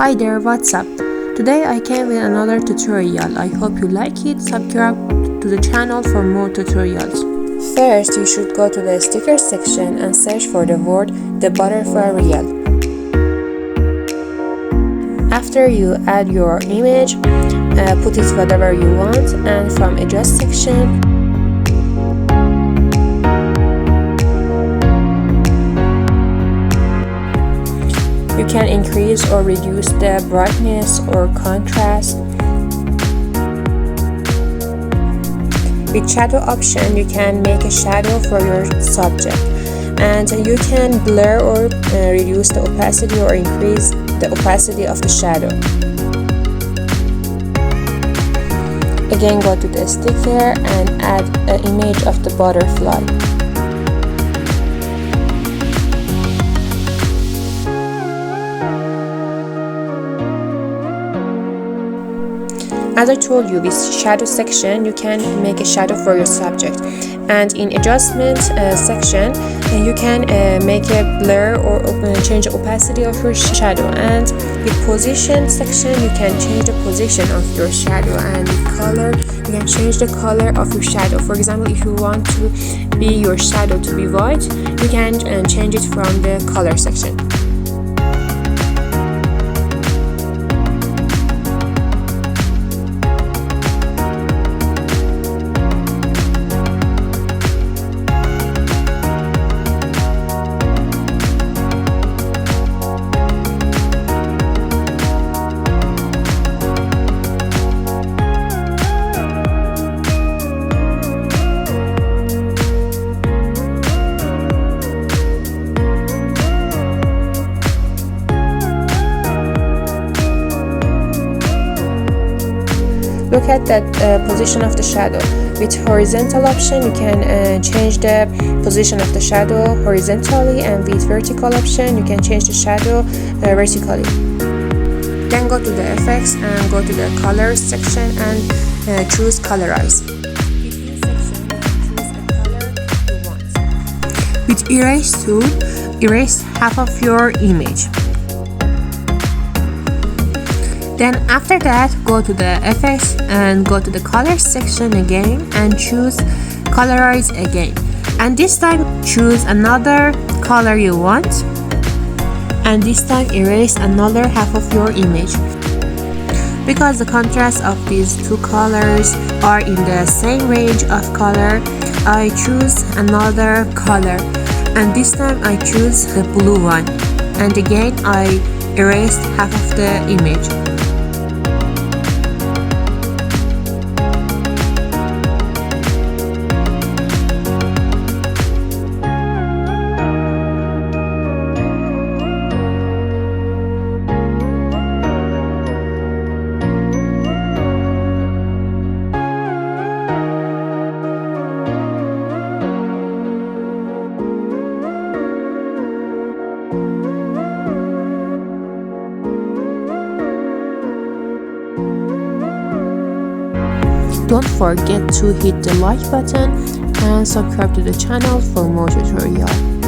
Hi there, what's up? Today I came with another tutorial. I hope you like it. Subscribe to the channel for more tutorials. First, you should go to the sticker section and search for the word the butterfly reel. After you add your image, put it whatever you want, and from adjust section, you can increase or reduce the brightness or contrast. With shadow option, you can make a shadow for your subject, and you can blur or reduce the opacity or increase the opacity of the shadow. Again, go to the sticker and add an image of the butterfly. As I told you, with shadow section, you can make a shadow for your subject, and in adjustment section, you can make a blur or change the opacity of your shadow. And with position section, you can change the position of your shadow, and with color, you can change the color of your shadow. For example, if you want to be your shadow to be white, you can change it from the color section. Look at that position of the shadow. With horizontal option, you can change the position of the shadow horizontally, and with vertical option, you can change the shadow vertically. Then go to the effects and go to the colors section and choose colorize. With erase tool, erase half of your image. Then after that, go to the effects and go to the color section again and choose colorize again. And this time choose another color you want, and this time erase another half of your image. Because the contrast of these two colors are in the same range of color, I choose another color, and this time I choose the blue one, and again I erased half of the image. Don't forget to hit the like button and subscribe to the channel for more tutorials.